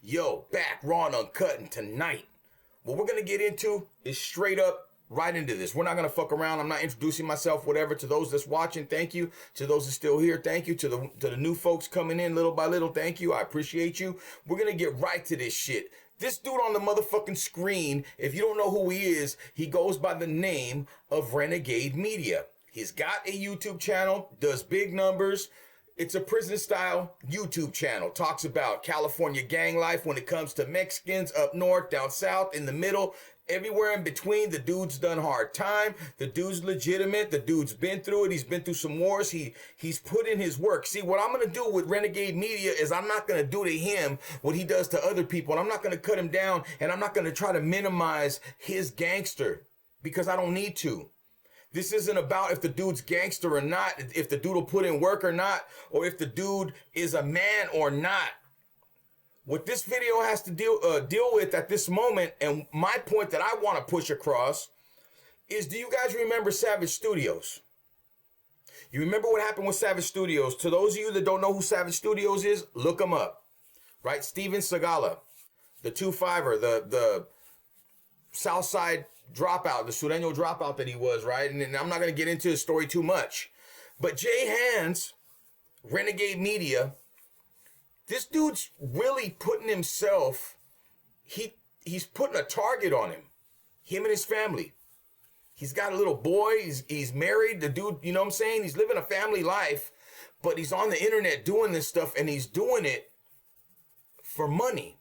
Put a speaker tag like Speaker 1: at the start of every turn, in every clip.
Speaker 1: Yo, back Raw and Uncut, and tonight, what we're gonna get into is straight up right into this. We're not gonna fuck around. I'm not introducing myself, whatever. To those that's watching, thank you. To those that's still here, thank you. To the new folks coming in little by little, thank you. I appreciate you. We're gonna get right to this shit. This dude on the motherfucking screen, if you don't know who he is, he goes by the name of Renegade Media. He's got a YouTube channel, does big numbers. It's a prison-style YouTube channel. Talks about California gang life when it comes to Mexicans up north, down south, in the middle, everywhere in between. The dude's done hard time. The dude's legitimate. The dude's been through it. He's been through some wars. He's put in his work. See, what I'm going to do with Renegade Media is I'm not going to do to him what he does to other people. And I'm not going to cut him down. And I'm not going to try to minimize his gangster because I don't need to. This isn't about if the dude's gangster or not, if the dude will put in work or not, or if the dude is a man or not. What this video has to deal with at this moment, and my point that I want to push across, is do you guys remember Savage Studios? You remember what happened with Savage Studios? To those of you that don't know who Savage Studios is, look them up. Right? Steven SAGALA, the 2-5er, the Southside dropout, the Sureño dropout that he was, right? And I'm not going to get into his story too much. But Jay Hands, Renegade Media, this dude's really putting himself, he's putting a target on him and his family. He's got a little boy, he's married, the dude, you know what I'm saying? He's living a family life, but he's on the internet doing this stuff, and he's doing it for money.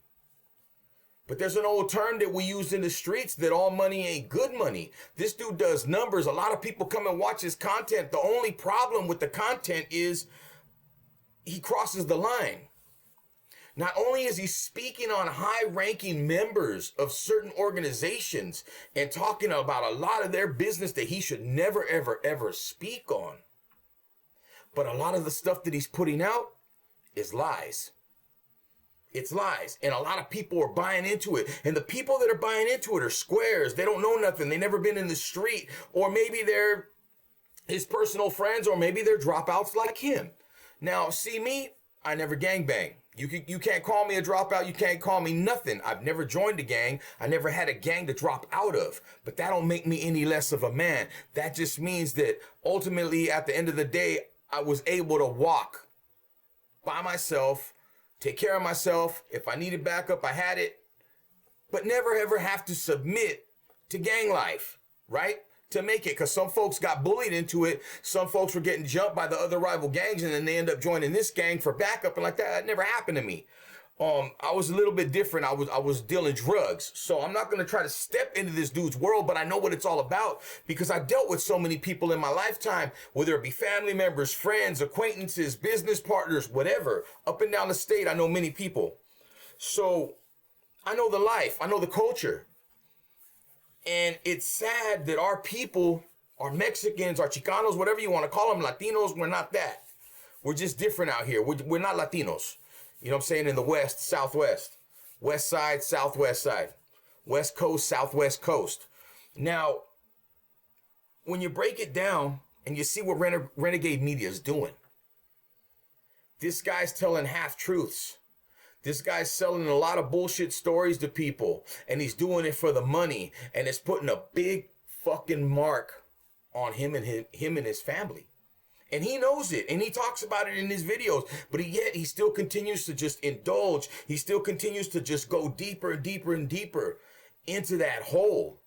Speaker 1: But there's an old term that we use in the streets that all money ain't good money. This dude does numbers. A lot of people come and watch his content. The only problem with the content is he crosses the line. Not only is he speaking on high-ranking members of certain organizations and talking about a lot of their business that he should never, ever, ever speak on, but a lot of the stuff that he's putting out is lies. It's lies. And a lot of people are buying into it. And the people that are buying into it are squares. They don't know nothing. They never been in the street. Or maybe they're his personal friends, or maybe they're dropouts like him. Now, see me, I never gangbang. You can't call me a dropout. You can't call me nothing. I've never joined a gang. I never had a gang to drop out of. But that don't make me any less of a man. That just means that ultimately, at the end of the day, I was able to walk by myself, take care of myself. If I needed backup, I had it. But never ever have to submit to gang life, right? To make it. Because some folks got bullied into it. Some folks were getting jumped by the other rival gangs, and then they end up joining this gang for backup. And like that never happened to me. I was a little bit different. I was dealing drugs. So I'm not going to try to step into this dude's world, but I know what it's all about because I dealt with so many people in my lifetime, whether it be family members, friends, acquaintances, business partners, whatever. Up and down the state, I know many people. So I know the life. I know the culture. And it's sad that our people, our Mexicans, our Chicanos, whatever you want to call them, Latinos, we're not that. We're just different out here. We're not Latinos. You know what I'm saying? In the West, Southwest, West Side, Southwest Side, West Coast, Southwest Coast. Now, when you break it down and you see what Renegade Media is doing, this guy's telling half-truths. This guy's selling a lot of bullshit stories to people, and he's doing it for the money, and it's putting a big fucking mark on him and his family. And he knows it, and he talks about it in his videos, but yet he still continues to just indulge. He still continues to just go deeper and deeper and deeper into that hole.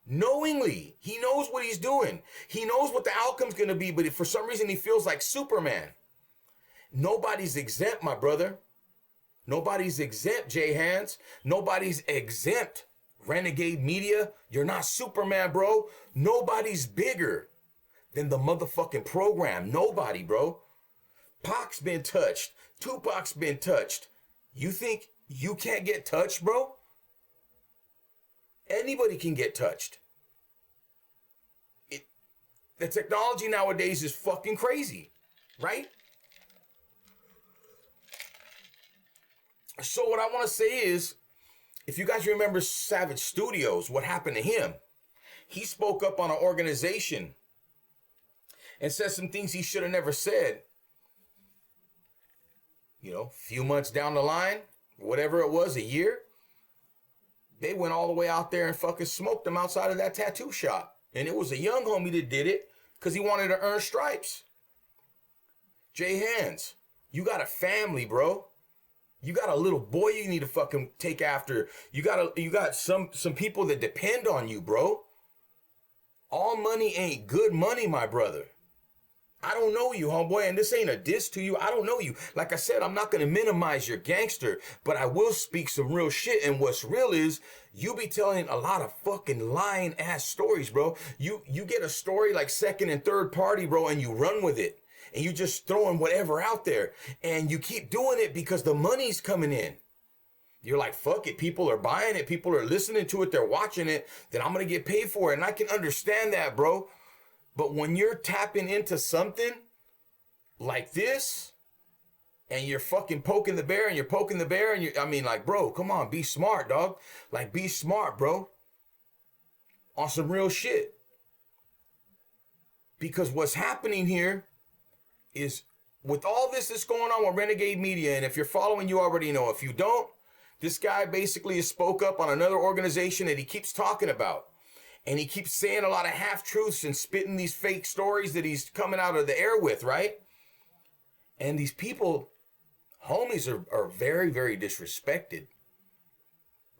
Speaker 1: Knowingly, he knows what he's doing. He knows what the outcome's going to be, but if for some reason he feels like Superman. Nobody's exempt, my brother. Nobody's exempt, Jay Hands. Nobody's exempt, Renegade Media. You're not Superman, bro. Nobody's bigger than the motherfucking program. Nobody, bro. Pac's been touched. Tupac's been touched. You think you can't get touched, bro? Anybody can get touched. The technology nowadays is fucking crazy, right? So what I want to say is, if you guys remember Savage Studios, what happened to him? He spoke up on an organization and said some things he should have never said. You know, a few months down the line, whatever it was, a year, they went all the way out there and fucking smoked them outside of that tattoo shop. And it was a young homie that did it because he wanted to earn stripes. Jay Hands, you got a family, bro. You got a little boy you need to fucking take after. You got some people that depend on you, bro. All money ain't good money, my brother. I don't know you, homeboy, and this ain't a diss to you. I don't know you. Like I said, I'm not going to minimize your gangster, but I will speak some real shit. And what's real is you be telling a lot of fucking lying ass stories, bro. You get a story like second and third party, bro, and you run with it. And you just throwing whatever out there. And you keep doing it because the money's coming in. You're like, fuck it. People are buying it. People are listening to it. They're watching it. Then I'm going to get paid for it. And I can understand that, bro. But when you're tapping into something like this, and you're fucking poking the bear, and you're poking the bear, and I mean, like, bro, come on, be smart, dog. Like, be smart, bro. On some real shit. Because what's happening here is, with all this that's going on with Renegade Media, and if you're following, you already know. If you don't, this guy basically has spoke up on another organization that he keeps talking about. And he keeps saying a lot of half-truths and spitting these fake stories that he's coming out of the air with, right? And these people, homies, are very, very disrespected.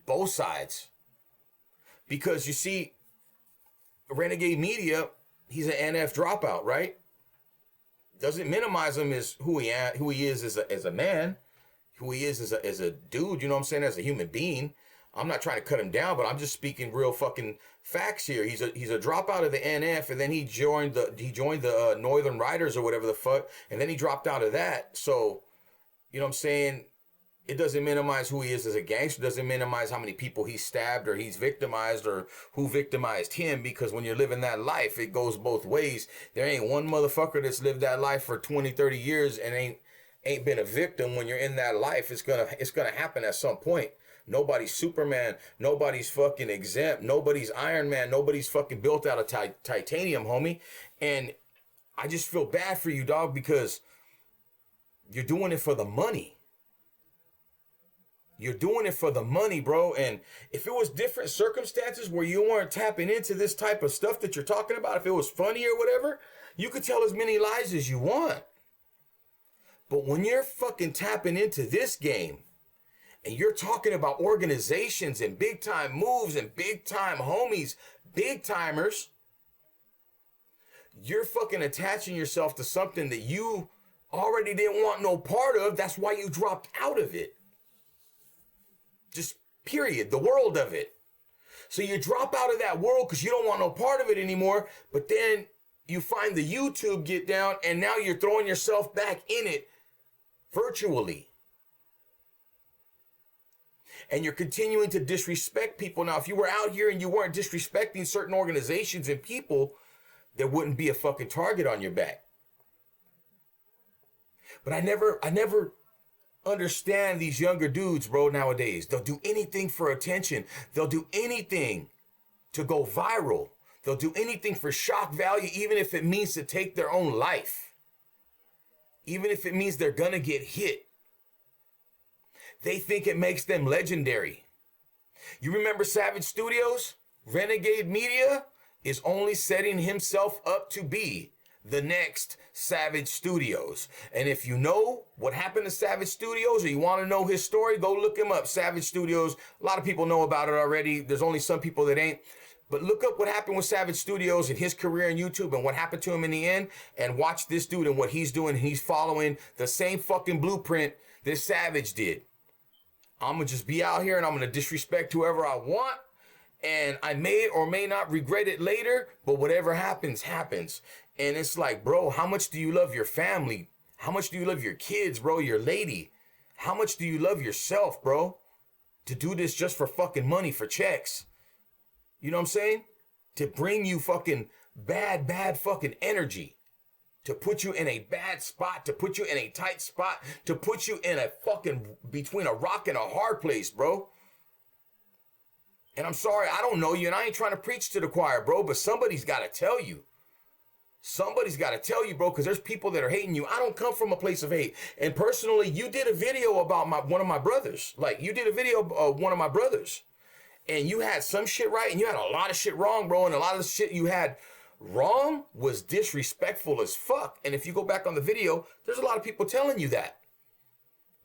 Speaker 1: Both sides. Because you see, Renegade Media, he's an NF dropout, right? Doesn't minimize him as who he is as a man, who he is as a dude, you know what I'm saying, as a human being. I'm not trying to cut him down, but I'm just speaking real fucking facts here. He's a dropout of the NF, and then he joined the Northern Riders or whatever the fuck, and then he dropped out of that. So, you know what I'm saying? It doesn't minimize who he is as a gangster. It doesn't minimize how many people he stabbed or he's victimized or who victimized him, because when you're living that life, it goes both ways. There ain't one motherfucker that's lived that life for 20, 30 years and ain't been a victim. When you're in that life, it's gonna happen at some point. Nobody's Superman. Nobody's fucking exempt. Nobody's Iron Man. Nobody's fucking built out of titanium, homie. And I just feel bad for you, dog, because you're doing it for the money. You're doing it for the money, bro. And if it was different circumstances where you weren't tapping into this type of stuff that you're talking about, if it was funny or whatever, you could tell as many lies as you want. But when you're fucking tapping into this game, and you're talking about organizations and big time moves and big time homies, big timers, you're fucking attaching yourself to something that you already didn't want no part of. That's why you dropped out of it. Just period, the world of it. So you drop out of that world because you don't want no part of it anymore. But then you find the YouTube get down, and now you're throwing yourself back in it virtually. And you're continuing to disrespect people. Now, if you were out here and you weren't disrespecting certain organizations and people, there wouldn't be a fucking target on your back. But I never understand these younger dudes, bro, nowadays. They'll do anything for attention. They'll do anything to go viral. They'll do anything for shock value, even if it means to take their own life. Even if it means they're gonna get hit. They think it makes them legendary. You remember Savage Studios? Renegade Media is only setting himself up to be the next Savage Studios. And if you know what happened to Savage Studios, or you want to know his story, go look him up. Savage Studios, a lot of people know about it already. There's only some people that ain't. But look up what happened with Savage Studios and his career on YouTube and what happened to him in the end, and watch this dude and what he's doing. He's following the same fucking blueprint that Savage did. I'm going to just be out here and I'm going to disrespect whoever I want. And I may or may not regret it later, but whatever happens, happens. And it's like, bro, how much do you love your family? How much do you love your kids, bro, your lady? How much do you love yourself, bro? To do this just for fucking money, for checks. You know what I'm saying? To bring you fucking bad fucking energy. To put you in a bad spot, to put you in a tight spot, to put you in a fucking between a rock and a hard place, bro. And I'm sorry, I don't know you, and I ain't trying to preach to the choir, bro, but somebody's got to tell you. Somebody's got to tell you, bro, because there's people that are hating you. I don't come from a place of hate. And personally, you did a video about one of my brothers. Like, you did a video of one of my brothers. And you had some shit right, and you had a lot of shit wrong, bro. And a lot of the shit you had wrong was disrespectful as fuck. And if you go back on the video, there's a lot of people telling you that.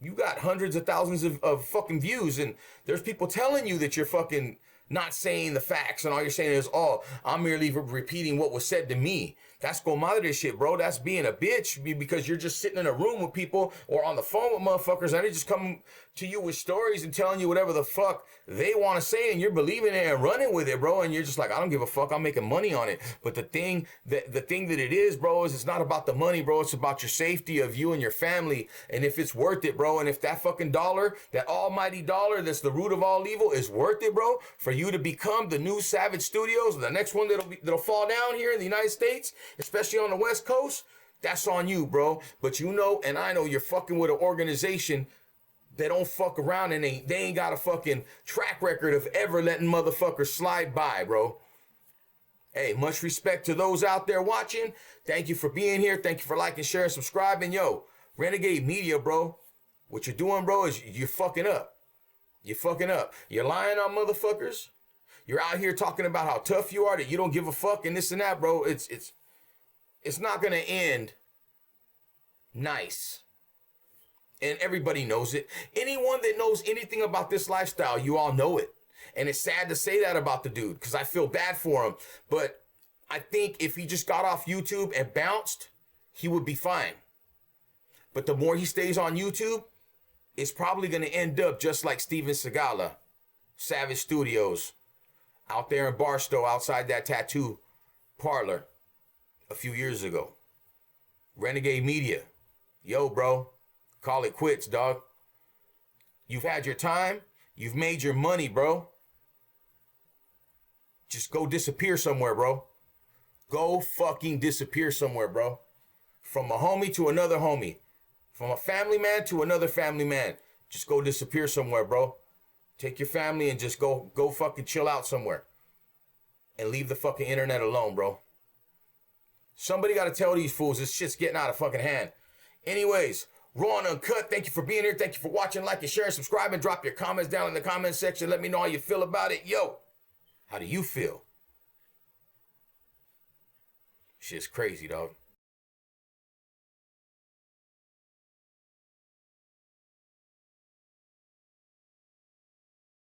Speaker 1: You got hundreds of thousands of fucking views, and there's people telling you that you're fucking not saying the facts, and all you're saying is, oh, I'm merely repeating what was said to me. That's go madre shit, bro. That's being a bitch because you're just sitting in a room with people or on the phone with motherfuckers, and they just come to you with stories and telling you whatever the fuck they want to say, and you're believing it and running with it, bro. And you're just like, I don't give a fuck. I'm making money on it. But the thing that it is, bro, is it's not about the money, bro. It's about your safety of you and your family, and if it's worth it, bro. And if that fucking dollar, that almighty dollar, that's the root of all evil, is worth it, bro, for you to become the new Savage Studios, the next one that'll fall down here in the United States, especially on the West Coast, that's on you, bro. But you know, and I know, you're fucking with an organization that don't fuck around, and they ain't got a fucking track record of ever letting motherfuckers slide by, bro. Hey, much respect to those out there watching. Thank you for being here. Thank you for liking, sharing, subscribing. Yo, Renegade Media, bro. What you're doing, bro, is you're fucking up. You're fucking up. You're lying on motherfuckers. You're out here talking about how tough you are, that you don't give a fuck, and this and that, bro. It's not gonna end nice. And everybody knows it. Anyone that knows anything about this lifestyle, you all know it. And it's sad to say that about the dude, because I feel bad for him. But I think if he just got off YouTube and bounced, he would be fine. But the more he stays on YouTube, it's probably going to end up just like Steven SAGALA, Savage Studios, out there in Barstow, outside that tattoo parlor a few years ago. Renegade Media. Yo, bro, call it quits, dog. You've had your time. You've made your money, bro. Just go disappear somewhere, bro. Go fucking disappear somewhere, bro. From a homie to another homie. From a family man to another family man. Just go disappear somewhere, bro. Take your family and just go fucking chill out somewhere. And leave the fucking internet alone, bro. Somebody got to tell these fools this shit's getting out of fucking hand. Anyways, Raw and Uncut, thank you for being here. Thank you for watching, liking, sharing, subscribing. Drop your comments down in the comment section. Let me know how you feel about it. Yo, how do you feel? Shit's crazy, dog.